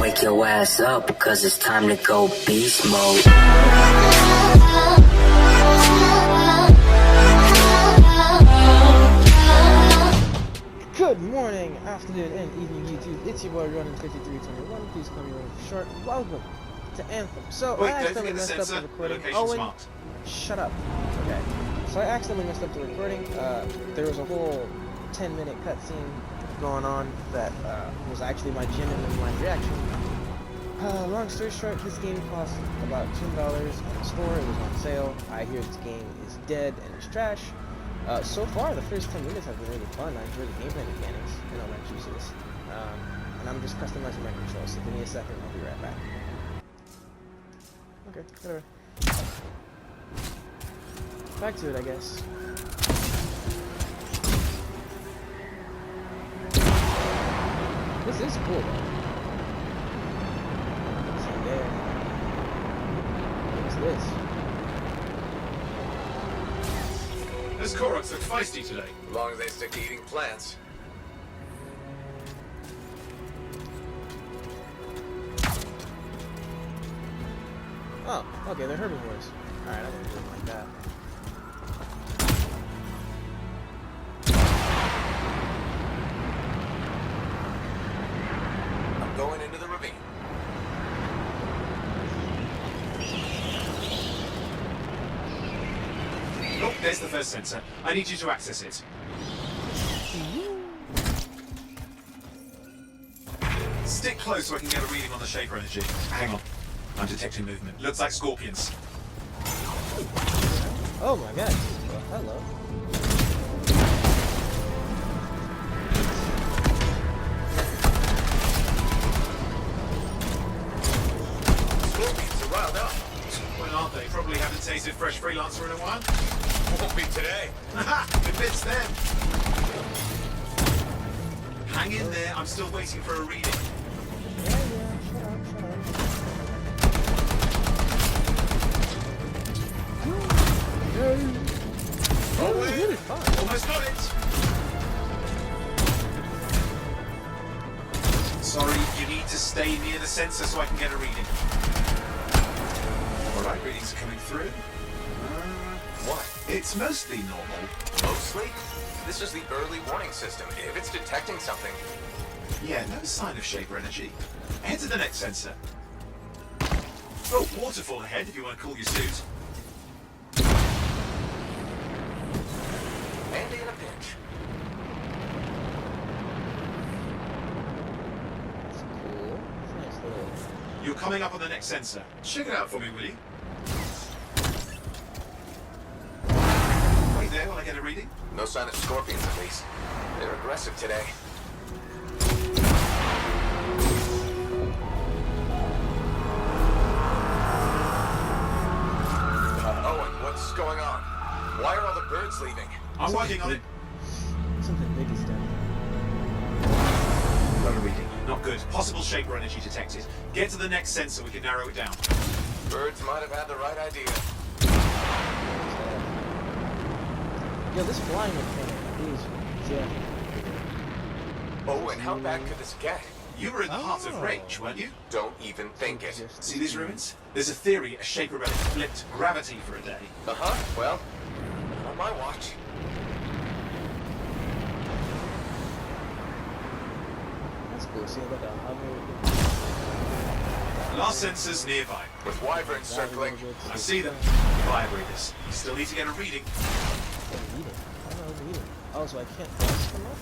wake your ass up, because it's time to go beast mode. Good morning, afternoon, and evening, YouTube. It's your boy Ronan5321. Please call me Ronan for short. Welcome to Anthem. So I accidentally messed up the recording. Owen, shut up. Okay. So I accidentally messed up the recording. There was a whole 10-minute cutscene going on that was actually my genuine live reaction. Long story short, this game cost about $2 at the store. It was on sale. I hear this game is dead and it's trash. So far, the first 10 minutes have been really fun. I enjoy the gameplay mechanics, and all that juiciness. And I'm just customizing my controls, so give me a second, I'll be right back. Okay, whatever. Back to it, I guess. This is cool, though. See there. What's this? Those Koroks look feisty today. As long as they stick to eating plants. Oh, okay, they're herbivores. Alright, I didn't do it like that. I'm going into the ravine. Oh, there's the first sensor. I need you to access it. Stick close so I can get a reading on the shaper energy. Hang on. I'm detecting movement. Looks like scorpions. Oh my god. Well, hello. Scorpions are riled up. Well, aren't they? Probably haven't tasted fresh freelancer in a while. Won't be today. Haha! Convince them! Hang in there. I'm still waiting for a reading. Yeah, shut up, shut up. Oh, It was really fun. Almost got it! Sorry, you need to stay near the sensor so I can get a reading. Alright, readings are coming through. What? It's mostly normal. Mostly? This is the early warning system. If it's detecting something... Yeah, no sign of shaper energy. Head to the next sensor. Oh, waterfall ahead if you want to cool your suit. Handy in a pinch. That's cool. Nice little... You're coming up on the next sensor. Check it out for me, will you? Wait there while I get a reading. No sign of scorpions, at least. They're aggressive today. Owen, what's going on? Why are all the birds leaving? I'm working on it. Something big is done. Got a reading. Not good. Possible shaper energy detected. Get to the next sensor, we can narrow it down. Birds might have had the right idea. Yo, this flying mechanic is jamming. Oh, and how bad could this get? You were in the heart of rage, weren't you? Don't even think it. See these ruins? There's a theory a shaper relic flipped gravity for a day. Uh-huh. Well, on my watch. That's cool. See, like a hover. Last sensor's nearby. With wyverns circling. I see them. Fire breathers. Still need to get a reading. Overheating. I'm not overheating. Oh, so I can't thrust them up?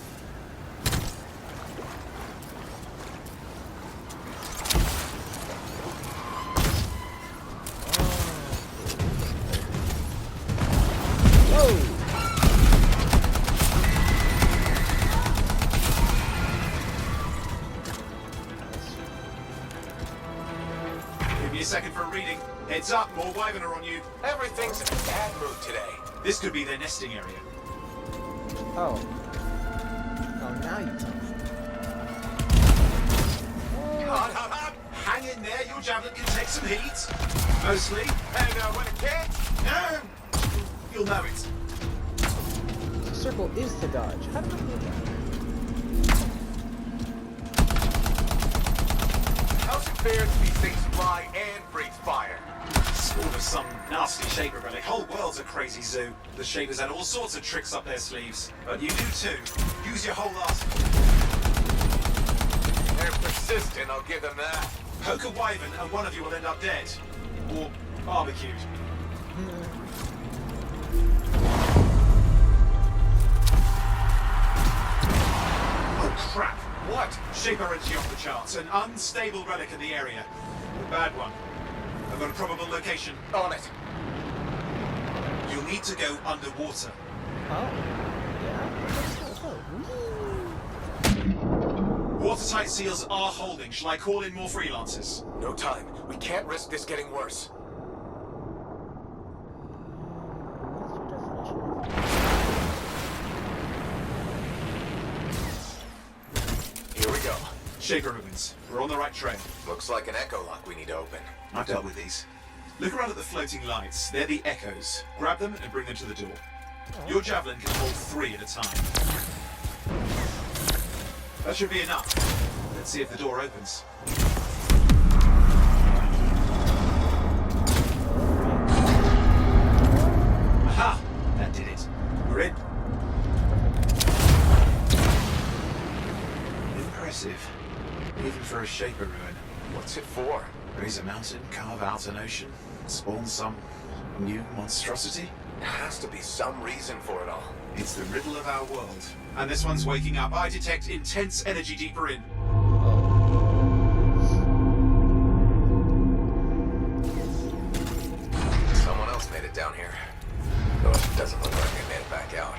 Give me a second for a reading. Heads up, more wyvern are on you. Everything's in a bad mood today. This could be their nesting area. Oh. Oh, now you tell me. Hard, hard, hard. Hang in there, your javelin can take some heat. Mostly. And when it can't, You'll know it. The circle is to dodge. How do I do that? how's fair that these things fly and breathe fire. Spawn of some nasty Shaper relic. Whole world's a crazy zoo. The Shapers had all sorts of tricks up their sleeves. But you do too. Use your whole arsenal. They're persistent, I'll give them that. Poke a wyvern and one of you will end up dead. Or barbecued. Oh crap! What? Shaper energy off the charts. An unstable relic in the area. A bad one. I've got a probable location. On it. You'll need to go underwater. Oh. Yeah. Let's go. Watertight seals are holding. Shall I call in more freelancers? No time. We can't risk this getting worse. Here we go. Shaper ruins. We're on the right trail. Looks like an echo lock we need to open. I've dealt with these. Look around at the floating lights. They're the echoes. Grab them and bring them to the door. Your javelin can hold 3 at a time. That should be enough. Let's see if the door opens. Aha! That did it. We're in. Impressive. Even for a Shaper ruin. What's it for? Raise a mountain, carve out an ocean, spawn some new monstrosity? There has to be some reason for it all. It's the riddle of our world. And this one's waking up. I detect intense energy deeper in. Someone else made it down here. Though it doesn't look like they made it back out.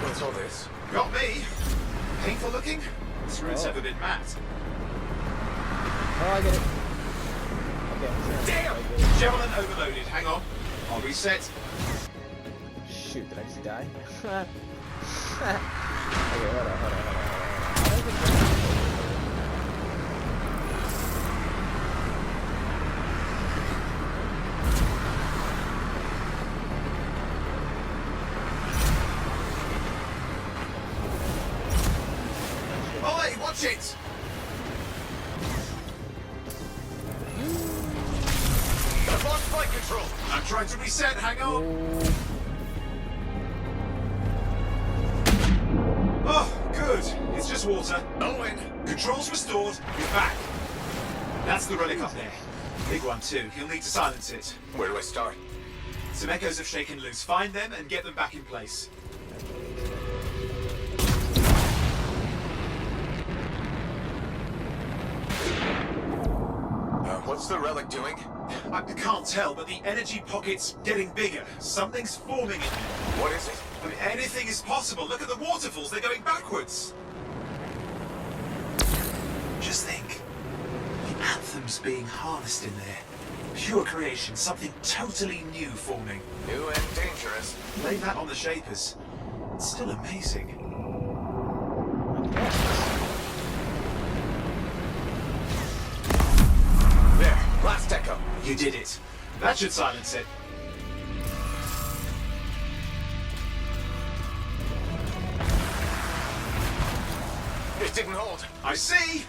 What's all this? Got me! Painful looking? This room's never been mapped. Oh, I get it. Okay. Damn! Javelin overloaded. Hang on. I'll reset. Shoot, did I just die? Okay, hold on. Ollie, watch it! I've lost flight control! I'm trying to reset. Hang on. Oh, good. It's just water. Owen! Controls restored. You're back. That's the relic up there. Big one too. You'll need to silence it. Where do I start? Some echoes have shaken loose. Find them and get them back in place. What's the relic doing? I can't tell, but the energy pocket's getting bigger. Something's forming in there. What is it? I mean, anything is possible. Look at the waterfalls. They're going backwards. Just think. The Anthem's being harnessed in there. Pure creation. Something totally new forming. New and dangerous. Lay that on the Shapers. It's still amazing. There, last echo. You did it. That should silence it. It didn't hold. I see.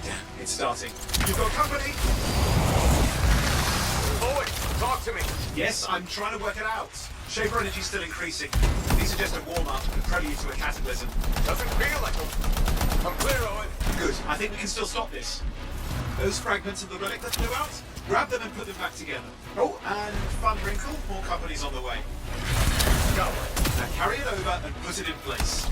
Damn, it's starting. You've got company. Owen, talk to me. Yes, I'm trying to work it out. Shaper energy's still increasing. These are just a warm-up and prelude to a cataclysm. Doesn't feel like them. I'm clear, Owen. Good. I think we can still stop this. Those fragments of the relic that flew out, grab them and put them back together. Oh, and fun wrinkle, more company's on the way. Go. Now carry it over and put it in place.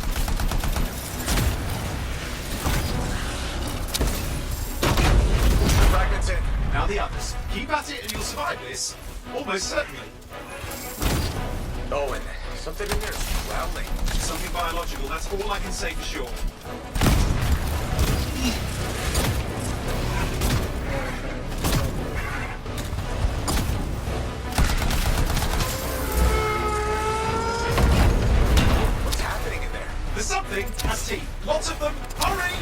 Fragments in. Now the others. Keep at it and you'll survive this. Almost certainly. Owen, something in there's growling. Something biological, that's all I can say for sure. What's happening in there? There's something has teeth. Lots of them. Hurry!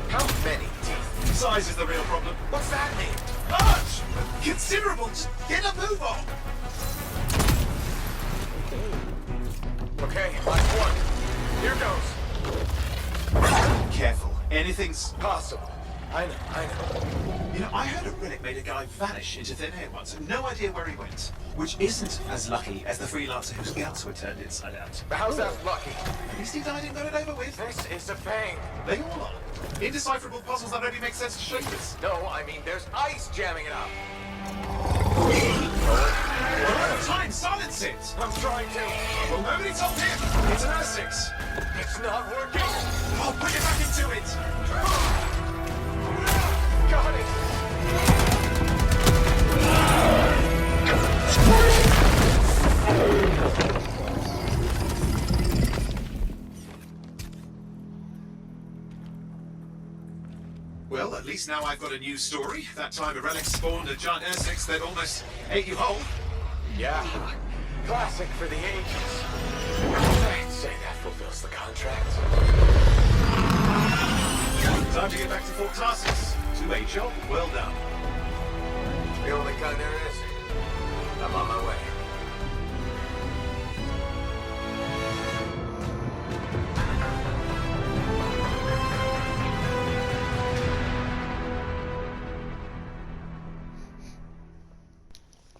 How many teeth? Size is the real problem. What's that mean? Large! Considerable. Just get a move on. Okay, last one. Here goes. Careful. Anything's Possible. I know. You know, I heard a relic made a guy vanish into thin air once, and no idea where he went. Which isn't as lucky as the freelancer whose guts were turned inside out. But how's that lucky? At least he died and got it over with. This is a pain. They all are. Indecipherable puzzles that only make sense to shapers. No, I mean there's ice jamming it up. We're out of time, silence it! I'm trying to. Well, nobody told him. It's an R6. It's not working. I'll put it back into it. Got it. Well, at least now I've got a new story. That time a relic spawned a giant R6 that almost ate you whole. Yeah. Classic for the ages. I'd say that fulfills the contract. Time to get back to Fort Tarsus. To a job well done. The only kind there is. I'm on my way.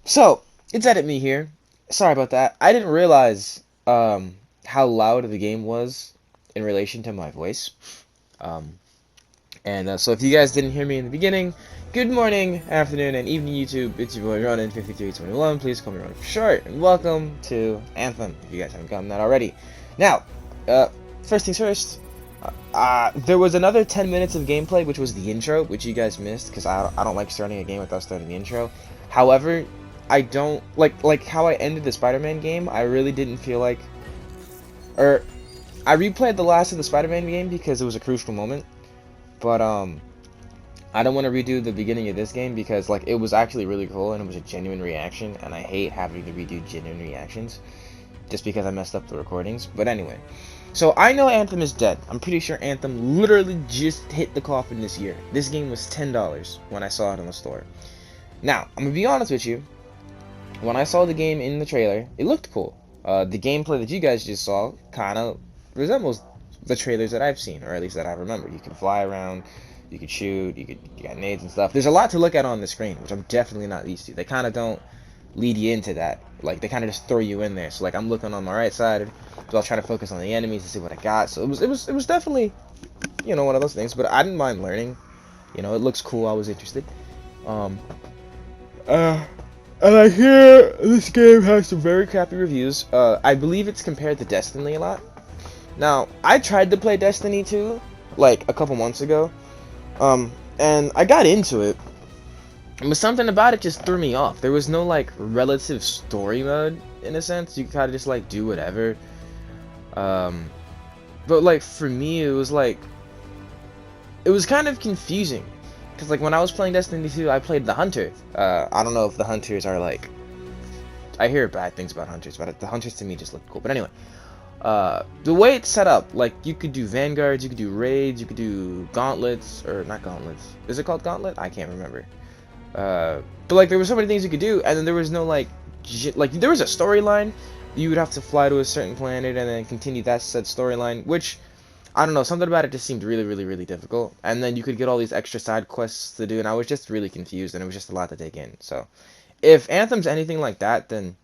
So, it's Edit Me here. Sorry about that. I didn't realize how loud the game was in relation to my voice. So if you guys didn't hear me in the beginning, good morning, afternoon, and evening YouTube. It's your boy Ronan 5321. Please call me Ronan for short. And welcome to Anthem, if you guys haven't gotten that already. Now, first things first. There was another 10 minutes of gameplay, which was the intro, which you guys missed, because I don't like starting a game without starting the intro. However, I don't like how I ended the Spider-Man game. I really didn't feel like, or I replayed the last of the Spider-Man game because it was a crucial moment. But I don't want to redo the beginning of this game because like it was actually really cool and it was a genuine reaction, and I hate having to redo genuine reactions just because I messed up the recordings. But anyway, so I know Anthem is dead. I'm pretty sure Anthem literally just hit the coffin this year. This game was $10 when I saw it in the store. Now, I'm gonna be honest with you. When I saw the game in the trailer, it looked cool. The gameplay that you guys just saw kind of resembles the trailers that I've seen, or at least that I remember. You can fly around, you can shoot, you got nades and stuff. There's a lot to look at on the screen, which I'm definitely not used to. They kind of don't lead you into that. Like, they kind of just throw you in there. So, like, I'm looking on my right side, so I'll try to focus on the enemies to see what I got. So it was definitely, you know, one of those things. But I didn't mind learning. You know, it looks cool. I was interested. And I hear this game has some very crappy reviews. I believe it's compared to Destiny a lot. Now, I tried to play Destiny 2, like, a couple months ago. And I got into it. But something about it just threw me off. There was no, like, relative story mode, in a sense. You could kind of just, like, do whatever. But, like, for me, it was, like, it was kind of confusing. Because, like, when I was playing Destiny 2, I played the Hunter. I don't know if the Hunters are, like... I hear bad things about Hunters, but the Hunters to me just look cool. But anyway, the way it's set up, like, you could do Vanguards, you could do Raids, you could do Gauntlets, or not Gauntlets. Is it called Gauntlet? I can't remember. But, like, there were so many things you could do, and then there was no, like, there was a storyline. You would have to fly to a certain planet and then continue that said storyline, which... I don't know, something about it just seemed really, really, really difficult. And then you could get all these extra side quests to do, and I was just really confused, and it was just a lot to take in. So, if Anthem's anything like that, then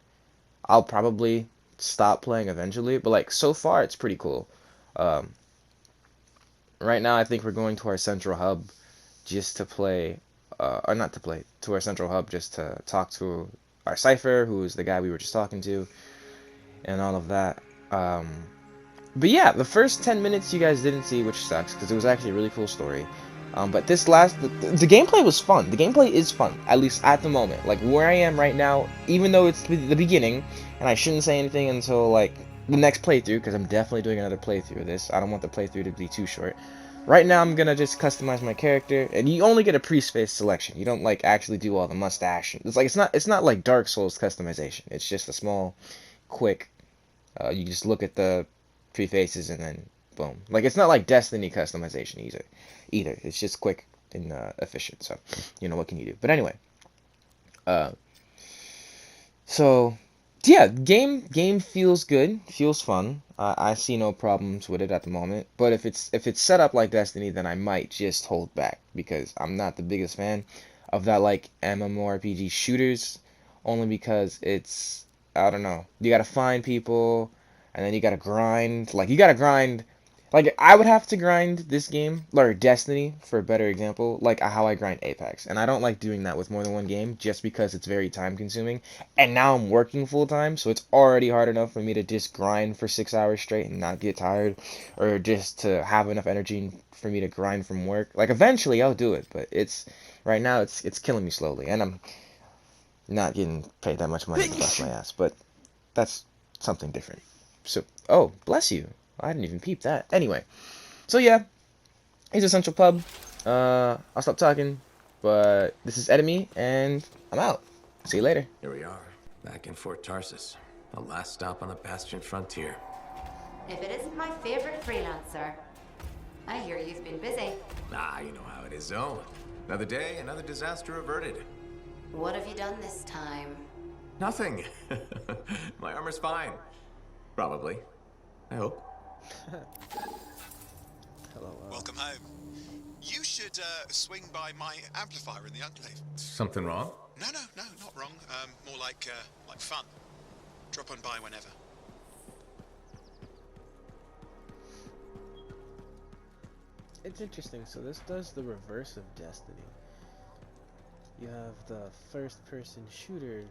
I'll probably stop playing eventually. But, like, so far, it's pretty cool. Right now, I think we're going to our central hub just to play, or not to play, to our central hub just to talk to our Cypher, who is the guy we were just talking to, and all of that. But yeah, the first 10 minutes you guys didn't see, which sucks, because it was actually a really cool story. But this last... The gameplay was fun. The gameplay is fun, at least at the moment. Like, where I am right now, even though it's the beginning, and I shouldn't say anything until, like, the next playthrough, because I'm definitely doing another playthrough of this. I don't want the playthrough to be too short. Right now, I'm gonna just customize my character, and you only get a pre-space selection. You don't, like, actually do all the mustache. It's like, it's not like Dark Souls customization. It's just a small, quick... you just look at the... faces and then boom. Like, it's not like Destiny customization either. It's just quick and efficient. So, you know, what can you do? But anyway, so Yeah, game feels good, feels fun. I see no problems with it at the moment. But if it's set up like Destiny, then I might just hold back because I'm not the biggest fan of that like MMORPG shooters, only because it's I don't know. You gotta find people, and then you gotta grind. Like you gotta grind. Like I would have to grind this game or Destiny for a better example, like how I grind Apex, and I don't like doing that with more than one game just because it's very time consuming. And now I'm working full time, so it's already hard enough for me to just grind for 6 hours straight and not get tired, or just to have enough energy for me to grind from work. Like eventually I'll do it, but it's right now it's killing me slowly, and I'm not getting paid that much money to bust my ass. But that's something different. So, oh, bless you. I didn't even peep that. Anyway, so yeah, he's a Central Pub. I'll stop talking, but this is Enemy, and I'm out. See you later. Here we are, back in Fort Tarsus, the last stop on the Bastion frontier. If it isn't my favorite freelancer. I hear you've been busy. Ah, you know how it is, Zoe. Another day, another disaster averted. What have you done this time? Nothing. My armor's fine. Probably. I hope. Hello. Welcome home. You should swing by my amplifier in the Enclave. Something wrong? No, not wrong. More like fun. Drop on by whenever. It's interesting. So this does the reverse of Destiny. You have the first-person shooter,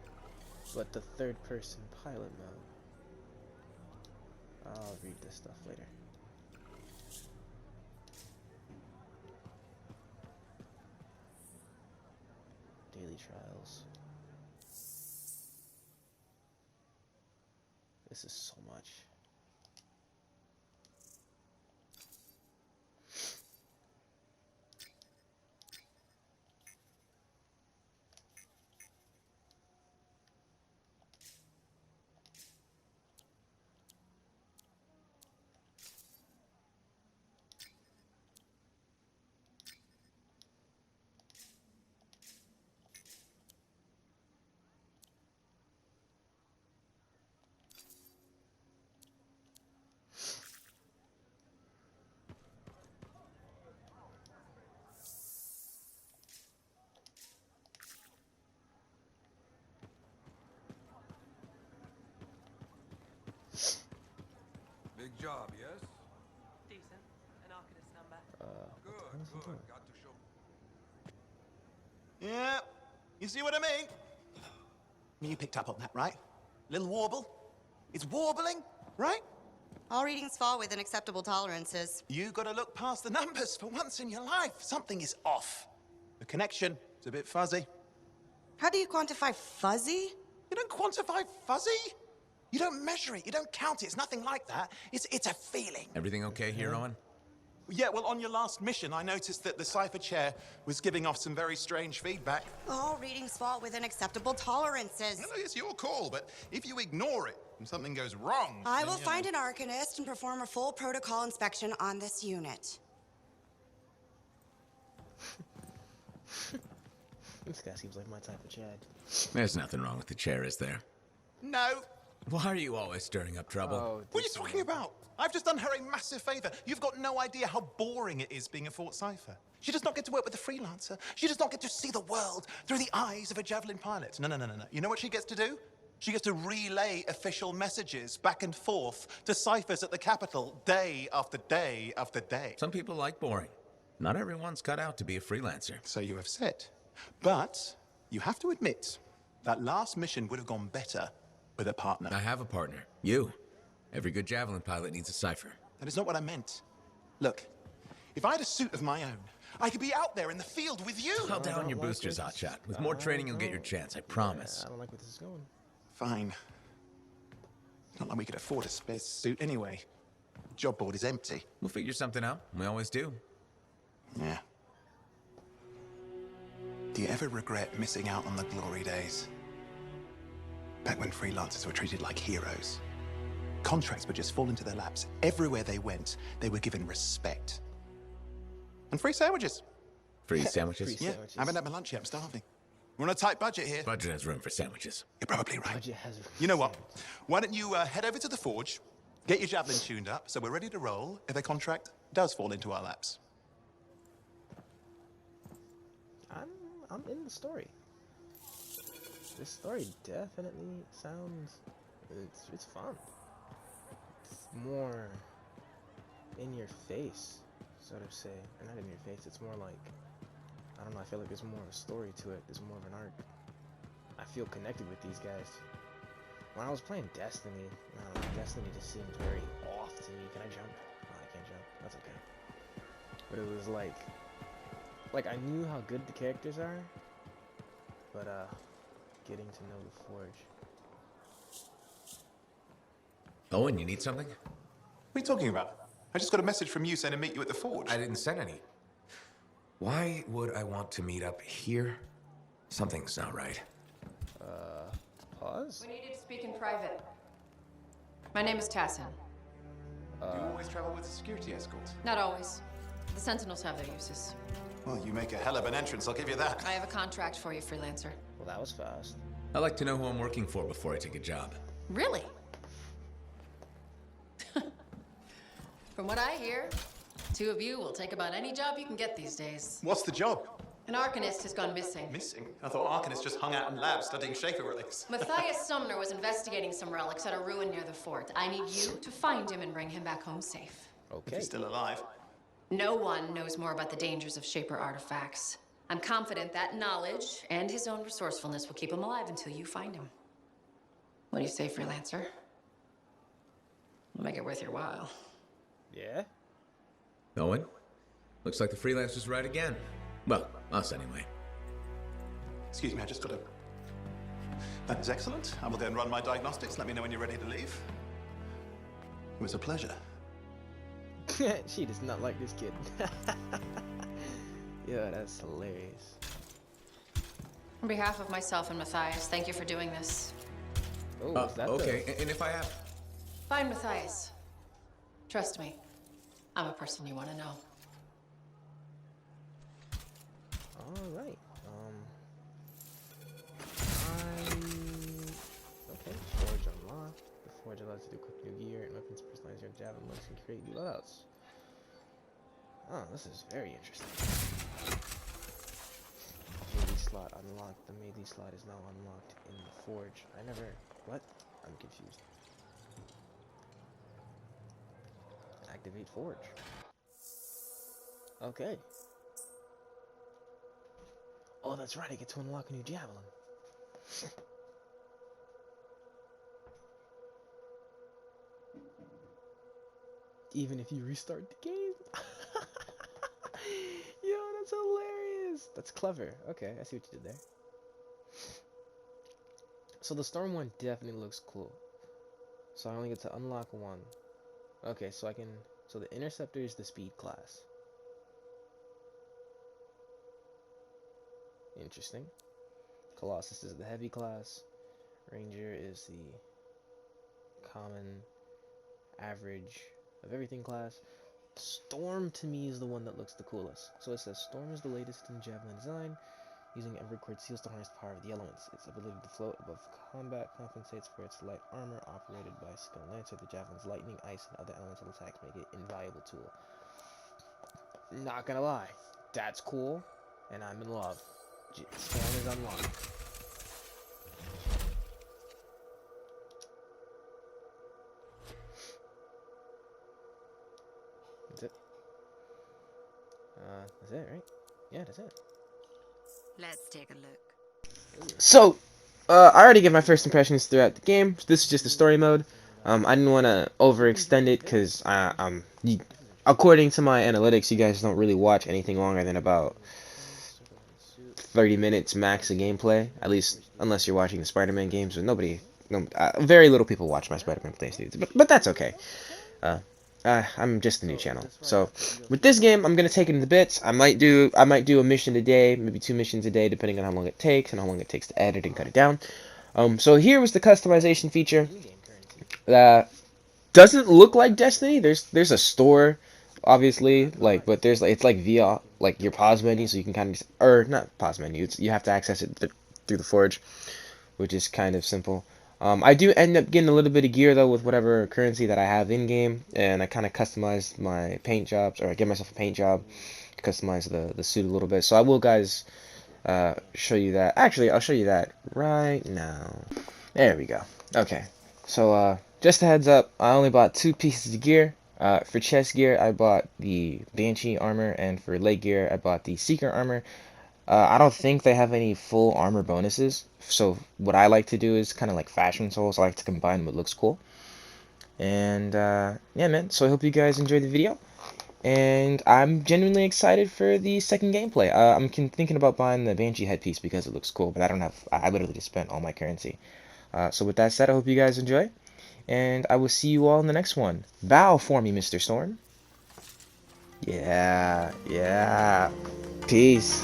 but the third-person pilot mode. I'll read this stuff later. Daily trials. This is so much. Big job, yes? Decent. An Arcanist number. Good. Got to show. Yeah, you see what I mean? You picked up on that, right? Little warble? It's warbling, right? All readings fall within acceptable tolerances. You gotta look past the numbers for once in your life. Something is off. The connection is a bit fuzzy. How do you quantify fuzzy? You don't quantify fuzzy? You don't measure it, you don't count it, it's nothing like that. It's a feeling. Everything okay here, Owen? Yeah, well, on your last mission, I noticed that the cipher chair was giving off some very strange feedback. All readings fall within acceptable tolerances. Well, it's your call, but if you ignore it and something goes wrong... I will find an Arcanist and perform a full protocol inspection on this unit. This guy seems like my type of Chad. There's nothing wrong with the chair, is there? No. Why are you always stirring up trouble? Oh, What are you talking about? I've just done her a massive favor. You've got no idea how boring it is being a Fort Cipher. She does not get to work with a freelancer. She does not get to see the world through the eyes of a javelin pilot. No. You know what she gets to do? She gets to relay official messages back and forth to ciphers at the Capitol day after day after day. Some people like boring. Not everyone's cut out to be a freelancer. So you have said. But you have to admit, that last mission would have gone better with a partner. I have a partner. You. Every good javelin pilot needs a cipher. That is not what I meant. Look, if I had a suit of my own, I could be out there in the field with you. Hold down your boosters, Hotshot. With more training, you'll get your chance, I promise. I don't like where this is going. Fine. Not like we could afford a spare suit anyway. Job board is empty. We'll figure something out. We always do. Yeah. Do you ever regret missing out on the glory days? Back when freelancers were treated like heroes. Contracts would just fall into their laps. Everywhere they went, they were given respect. And free sandwiches. Free sandwiches? Yeah, I haven't had my lunch yet. I'm starving. We're on a tight budget here. Budget has room for sandwiches. You're probably right. Budget has. You know what? Why don't you head over to the forge, get your javelin tuned up, so we're ready to roll if a contract does fall into our laps. I'm in the story. This story definitely sounds. It's fun. It's more in your face, so to say. Or not in your face. It's more like, I don't know. I feel like there's more of a story to it. There's more of an arc. I feel connected with these guys. When I was playing Destiny, Destiny just seemed very off to me. Can I jump? Oh, I can't jump. That's okay. But it was like I knew how good the characters are, but getting to know the Forge. Owen, you need something? What are you talking about? I just got a message from you saying to meet you at the forge. I didn't send any. Why would I want to meet up here? Something's not right. Pause? We need you to speak in private. My name is Tassin. You always travel with a security escort? Not always. The Sentinels have their uses. Well, you make a hell of an entrance, I'll give you that. I have a contract for you, freelancer. Well, that was fast. I like to know who I'm working for before I take a job. Really? From what I hear, two of you will take about any job you can get these days. What's the job? An Arcanist has gone missing. Missing? I thought Arcanists just hung out in labs studying Schaefer relics. Matthias Sumner was investigating some relics at a ruin near the fort. I need you to find him and bring him back home safe. If Okay. he's still alive. No one knows more about the dangers of Shaper artifacts. I'm confident that knowledge and his own resourcefulness will keep him alive until you find him. What do you say, freelancer? We'll make it worth your while. Yeah? Owen? Looks like the freelancer's right again. Well, us anyway. Excuse me, I just got to... That is excellent. I will go and run my diagnostics. Let me know when you're ready to leave. It was a pleasure. She does not like this kid. Yeah, that's hilarious. On behalf of myself and Matthias, thank you for doing this. Oh, is that Okay, and if I have... Find Matthias. Trust me, I'm a person you want to know. Alright. Okay, Forge unlocked. The Forge allows you to equip new gear and weapons, personalize your javelin looks, and create new loadouts. Oh, this is very interesting. Melee slot unlocked. The melee slot is now unlocked in the Forge. I never... What? I'm confused. Activate Forge. Okay. Oh, that's right, I get to unlock a new javelin. Even if you restart the game? Yo, that's hilarious! That's clever. Okay, I see what you did there. So the Storm one definitely looks cool. So I only get to unlock one. Okay, so I can... So the Interceptor is the speed class. Interesting. Colossus is the heavy class. Ranger is the common, average of everything class. Storm to me is the one that looks the coolest. So it says Storm is the latest in javelin design, using Evercord seals to harness the power of the elements. Its ability to float above combat compensates for its light armor operated by Skill Lancer. The javelin's lightning, ice, and other elemental attacks make it an invaluable tool. Not gonna lie, that's cool, and I'm in love. Storm is unlocked. That's it. That's it, right? Yeah, that's it. Let's take a look. So, I already gave my first impressions throughout the game. This is just the story mode. I didn't want to overextend it because according to my analytics, you guys don't really watch anything longer than about 30 minutes max of gameplay. At least, unless you're watching the Spider-Man games. Very little people watch my Spider-Man playthroughs, but that's okay. I'm just a new channel. So, with this game, I'm gonna take it into bits. I might do a mission a day, maybe 2 missions a day, depending on how long it takes and how long it takes to edit and cut it down. So here was the customization feature. Doesn't look like Destiny. There's a store, obviously, but it's like via your pause menu, so you can kind of, or not pause menu. You have to access it through the forge, which is kind of simple. I do end up getting a little bit of gear though with whatever currency that I have in game, and I kind of customize my paint jobs, or I give myself a paint job, customize the suit a little bit. So I will, guys, show you that. Actually, I'll show you that right now. There we go. Okay, so just a heads up, I only bought 2 pieces of gear. For chest gear, I bought the Banshee armor, and for leg gear, I bought the Seeker armor. I don't think they have any full armor bonuses, so what I like to do is kind of like Fashion Souls. I like to combine what looks cool. And yeah, man, so I hope you guys enjoyed the video, and I'm genuinely excited for the second gameplay. I'm thinking about buying the Banshee headpiece because it looks cool, but I literally just spent all my currency. So with that said, I hope you guys enjoy, and I will see you all in the next one. Bow for me, Mr. Storm. Yeah, peace.